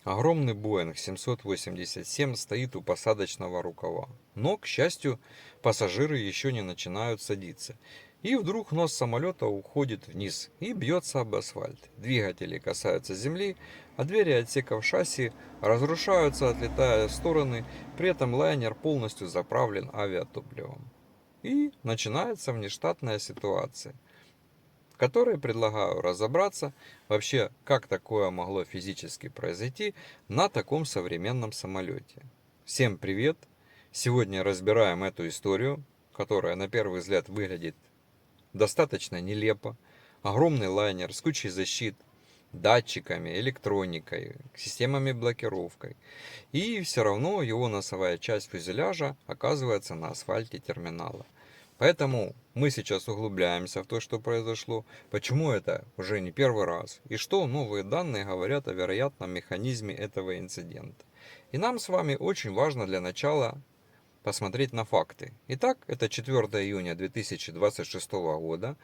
Огромный Боинг 787 стоит у посадочного рукава. Но, к счастью, пассажиры еще не начинают садиться. И вдруг нос самолета уходит вниз и бьется об асфальт. Двигатели касаются земли, а двери отсеков шасси разрушаются, отлетая в стороны. При этом лайнер полностью заправлен авиатопливом. И начинается внештатная ситуация, в которой предлагаю разобраться вообще, как такое могло физически произойти на таком современном самолете. Всем привет! Сегодня разбираем эту историю, которая на первый взгляд выглядит достаточно нелепо. Огромный лайнер с кучей защит, датчиками, электроникой, системами блокировкой. И все равно его носовая часть фюзеляжа оказывается на асфальте терминала. Поэтому мы сейчас углубляемся в то, что произошло, почему это уже не первый раз, и что новые данные говорят о вероятном механизме этого инцидента. И нам с вами очень важно для начала посмотреть на факты. Итак, это 4 июня 2026 года.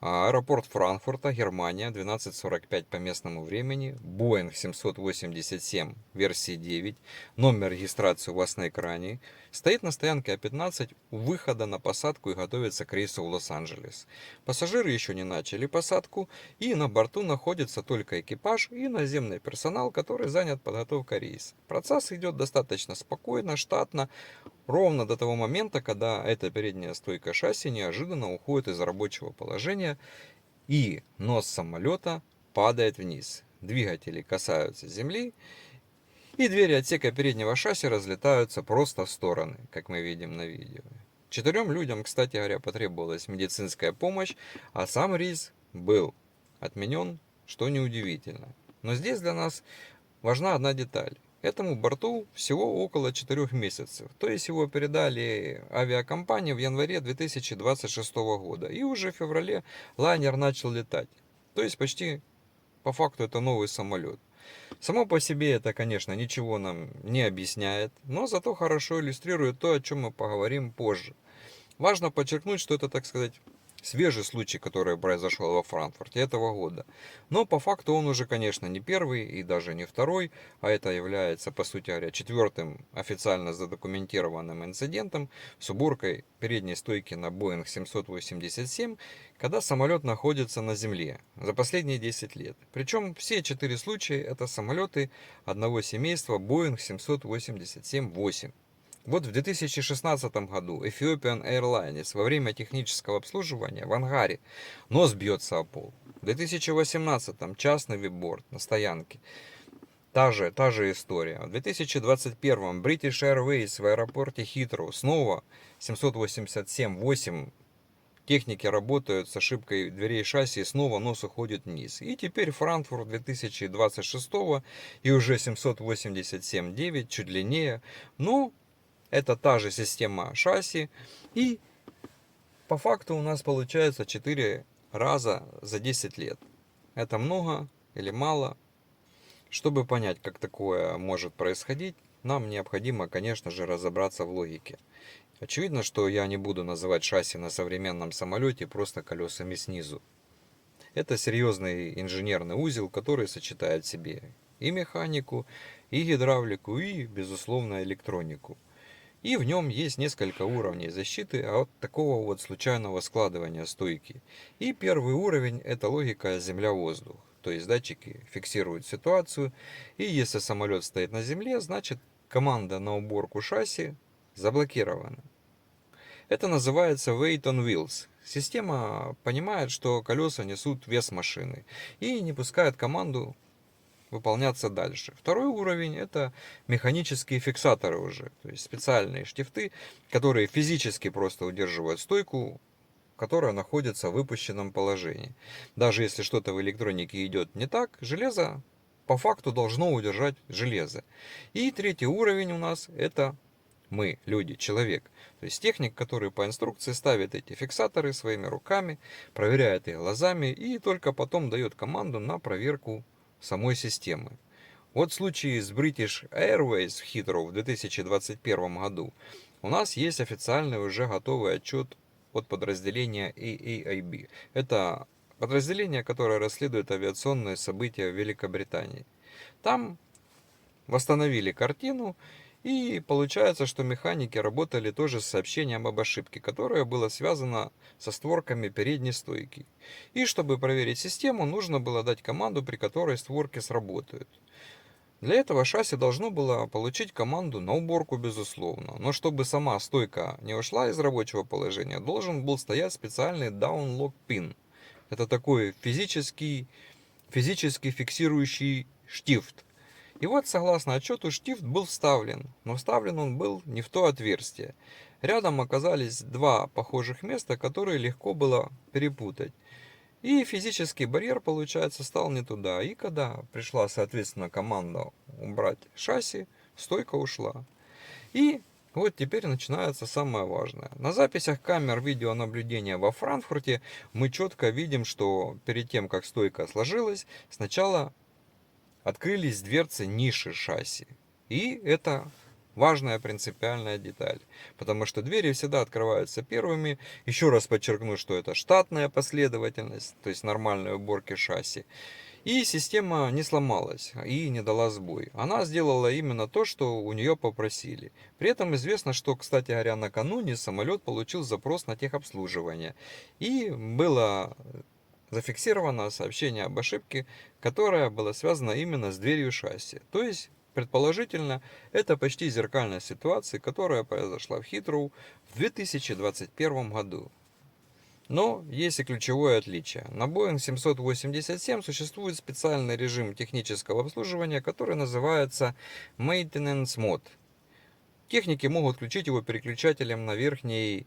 Аэропорт Франкфурта, Германия, 12:45 по местному времени, Boeing 787 версии 9, номер регистрации у вас на экране, стоит на стоянке А15 у выхода на посадку и готовится к рейсу в Лос-Анджелес. Пассажиры еще не начали посадку, и на борту находится только экипаж и наземный персонал, который занят подготовкой рейса. Процесс идет достаточно спокойно, штатно, ровно до того момента, когда эта передняя стойка шасси неожиданно уходит из рабочего положения и нос самолета падает вниз. Двигатели касаются земли, и двери отсека переднего шасси разлетаются просто в стороны, как мы видим на видео. 4 людям, кстати говоря, потребовалась медицинская помощь, а сам рейс был отменен, что неудивительно. Но здесь для нас важна одна деталь. Этому борту всего около 4 месяцев, то есть его передали авиакомпании в январе 2026 года, и уже в феврале лайнер начал летать. То есть почти по факту это новый самолет. Само по себе это, конечно, ничего нам не объясняет, но зато хорошо иллюстрирует то, о чем мы поговорим позже. Важно подчеркнуть, что это, так сказать, свежий случай, который произошел во Франкфурте этого года. Но по факту он уже, конечно, не первый и даже не второй, а это является, по сути говоря, четвертым официально задокументированным инцидентом с уборкой передней стойки на Boeing 787, когда самолет находится на земле за последние 10 лет. Причем все 4 случая это самолеты одного семейства Boeing 787-8. Вот в 2016 году Ethiopian Airlines во время технического обслуживания в ангаре нос бьется о пол. В 2018 частный вип-борд на стоянке. Та же история. В 2021 British Airways в аэропорте Хитроу снова 787-8 техники работают с ошибкой дверей шасси, и снова нос уходит вниз. И теперь Франкфурт 2026 и уже 787-9 чуть длиннее. Но это та же система шасси. И по факту у нас получается 4 раза за 10 лет. Это много или мало? Чтобы понять, как такое может происходить, нам необходимо, конечно же, разобраться в логике. Очевидно, что я не буду называть шасси на современном самолете просто колесами снизу. Это серьезный инженерный узел, который сочетает в себе и механику, и гидравлику, и, безусловно, электронику. И в нем есть несколько уровней защиты от такого вот случайного складывания стойки. И первый уровень это логика земля-воздух. То есть датчики фиксируют ситуацию, и если самолет стоит на земле, значит команда на уборку шасси заблокирована. Это называется weight on wheels. Система понимает, что колеса несут вес машины и не пускает команду выполняться дальше. Второй уровень это механические фиксаторы уже, то есть специальные штифты, которые физически просто удерживают стойку, которая находится в выпущенном положении. Даже если что-то в электронике идет не так, железо по факту должно удержать железо. И третий уровень у нас это мы, люди, человек. То есть техник, который по инструкции ставит эти фиксаторы своими руками, проверяет их глазами и только потом дает команду на проверку самой системы. Вот в случае с British Airways в Хитроу в 2021 году у нас есть официальный уже готовый отчет от подразделения AAIB. Это подразделение, которое расследует авиационные события в Великобритании. Там восстановили картину, и получается, что механики работали тоже с сообщением об ошибке, которое было связано со створками передней стойки. И чтобы проверить систему, нужно было дать команду, при которой створки сработают. Для этого шасси должно было получить команду на уборку, безусловно, но чтобы сама стойка не ушла из рабочего положения, должен был стоять специальный down-lock pin. Это такой физически фиксирующий штифт. И вот, согласно отчету, штифт был вставлен, но вставлен он был не в то отверстие. Рядом оказались два похожих места, которые легко было перепутать. И физический барьер, получается, стал не туда. И когда пришла, соответственно, команда убрать шасси, стойка ушла. И вот теперь начинается самое важное. На записях камер видеонаблюдения во Франкфурте мы четко видим, что перед тем, как стойка сложилась, сначала открылись дверцы ниши шасси. И это важная принципиальная деталь, потому что двери всегда открываются первыми. Еще раз подчеркну, что это штатная последовательность, то есть нормальной уборки шасси. И система не сломалась и не дала сбой. Она сделала именно то, что у нее попросили. При этом известно, что, кстати говоря, накануне самолет получил запрос на техобслуживание. И было зафиксировано сообщение об ошибке, которое было связано именно с дверью шасси. То есть, предположительно, это почти зеркальная ситуация, которая произошла в Хитроу в 2021 году. Но есть и ключевое отличие. На Boeing 787 существует специальный режим технического обслуживания, который называется Maintenance Mode. Техники могут включить его переключателем на верхней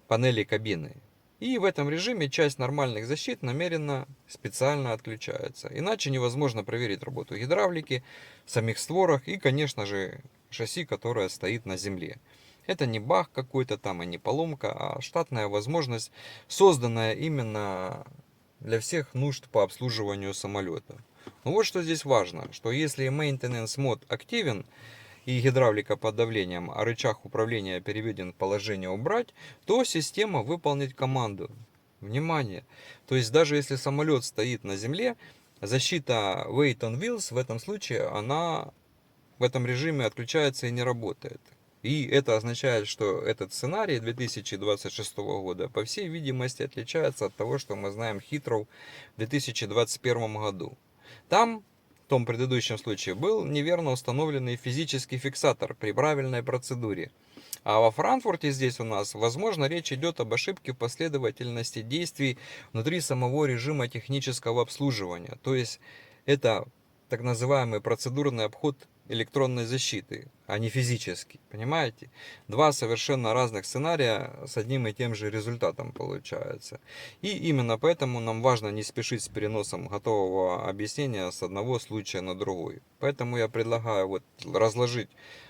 панели кабины. И в этом режиме часть нормальных защит намеренно специально отключается. Иначе невозможно проверить работу гидравлики, самих створок и, конечно же, шасси, которое стоит на земле. Это не баг какой-то там и не поломка, а штатная возможность, созданная именно для всех нужд по обслуживанию самолета. Но вот что здесь важно, что если Maintenance Mode активен, и гидравлика под давлением, а рычаг управления переведен в положение убрать, то система выполнит команду. Внимание! То есть даже если самолет стоит на земле, защита Weight on Wheels в этом случае, она в этом режиме отключается и не работает. И это означает, что этот сценарий 2026 года, по всей видимости, отличается от того, что мы знаем Heathrow в 2021 году. Там в том предыдущем случае был неверно установленный физический фиксатор при правильной процедуре. А во Франкфурте здесь у нас, возможно, речь идет об ошибке в последовательности действий внутри самого режима технического обслуживания. То есть это так называемый процедурный обход электронной защиты, а не физический. Понимаете? Два совершенно разных сценария с одним и тем же результатом получается. И именно поэтому нам важно не спешить с переносом готового объяснения с одного случая на другой. Поэтому я предлагаю вот разложить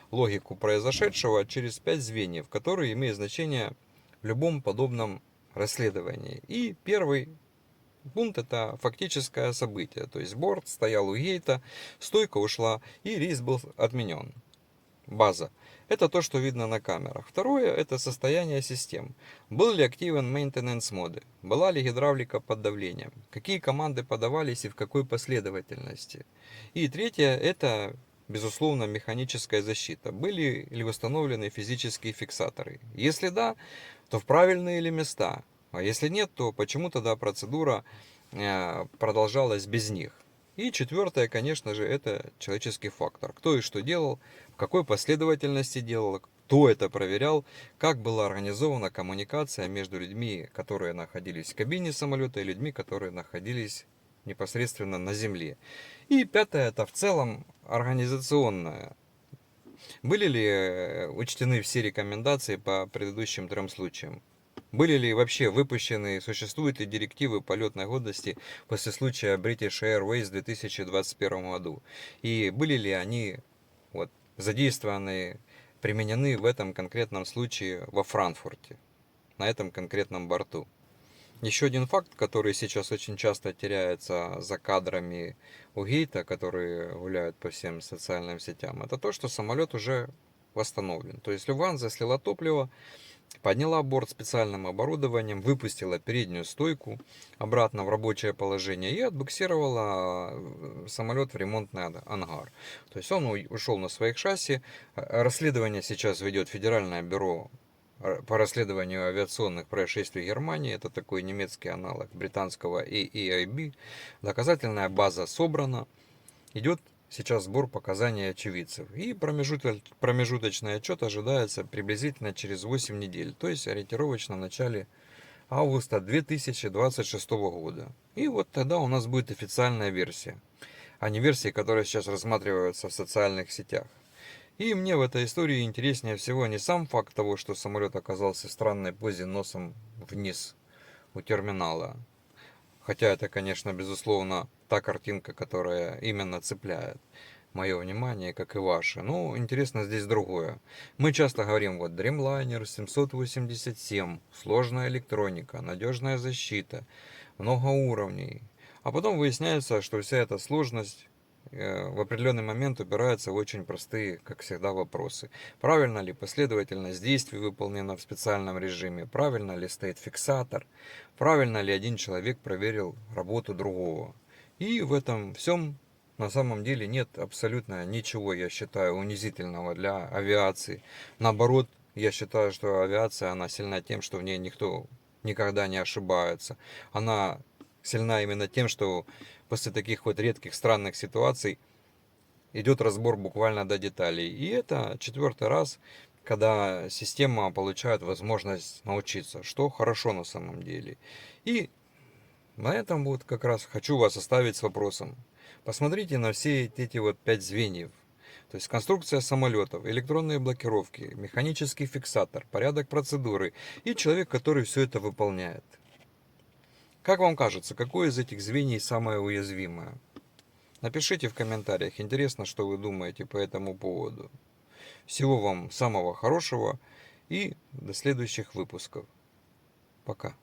логику произошедшего через 5 звеньев, которые имеют значение в любом подобном расследовании. И первый пункт — это фактическое событие, то есть борт стоял у гейта, стойка ушла и рейс был отменен. База. Это то, что видно на камерах. Второе — это состояние систем. Был ли активен maintenance моды? Была ли гидравлика под давлением? Какие команды подавались и в какой последовательности? И третье — это, безусловно, механическая защита. Были ли установлены физические фиксаторы? Если да, то в правильные ли места? А если нет, то почему тогда процедура продолжалась без них? И четвертое, конечно же, это человеческий фактор. Кто и что делал, в какой последовательности делал, кто это проверял, как была организована коммуникация между людьми, которые находились в кабине самолета, и людьми, которые находились непосредственно на земле. И пятое, это в целом организационное. Были ли учтены все рекомендации по предыдущим 3 случаям? Были ли вообще выпущены, существуют ли директивы полетной годности после случая British Airways в 2021 году? И были ли они задействованы, применены в этом конкретном случае во Франкфурте, на этом конкретном борту? Еще один факт, который сейчас очень часто теряется за кадрами у гейта, которые гуляют по всем социальным сетям, это то, что самолет уже восстановлен. То есть Люфтганза слила топливо, подняла борт специальным оборудованием, выпустила переднюю стойку обратно в рабочее положение и отбуксировала самолет в ремонтный ангар. То есть он ушел на своих шасси. Расследование сейчас ведет Федеральное бюро по расследованию авиационных происшествий Германии. Это такой немецкий аналог британского AAIB. Доказательная база собрана. Идет сейчас сбор показаний очевидцев. И промежуточный отчет ожидается приблизительно через 8 недель. То есть ориентировочно в начале августа 2026 года. И вот тогда у нас будет официальная версия. А не версии, которые сейчас рассматриваются в социальных сетях. И мне в этой истории интереснее всего не сам факт того, что самолет оказался в странной позе носом вниз у терминала. Хотя это, конечно, безусловно, та картинка, которая именно цепляет мое внимание, как и ваше. Но интересно здесь другое. Мы часто говорим, вот Dreamliner 787, сложная электроника, надежная защита, много уровней. А потом выясняется, что вся эта сложность в определенный момент упирается в очень простые, как всегда, вопросы. Правильно ли последовательность действий выполнена в специальном режиме? Правильно ли стоит фиксатор? Правильно ли один человек проверил работу другого? И в этом всем на самом деле нет абсолютно ничего, я считаю, унизительного для авиации. Наоборот, я считаю, что авиация, она сильна тем, что в ней никто никогда не ошибается. Она сильна именно тем, что после таких вот редких странных ситуаций идет разбор буквально до деталей. И это 4-й раз, когда система получает возможность научиться, что хорошо на самом деле. И на этом вот как раз хочу вас оставить с вопросом. Посмотрите на все эти вот 5 звеньев. То есть конструкция самолетов, электронные блокировки, механический фиксатор, порядок процедуры и человек, который все это выполняет. Как вам кажется, какое из этих звеньев самое уязвимое? Напишите в комментариях, интересно, что вы думаете по этому поводу. Всего вам самого хорошего и до следующих выпусков. Пока.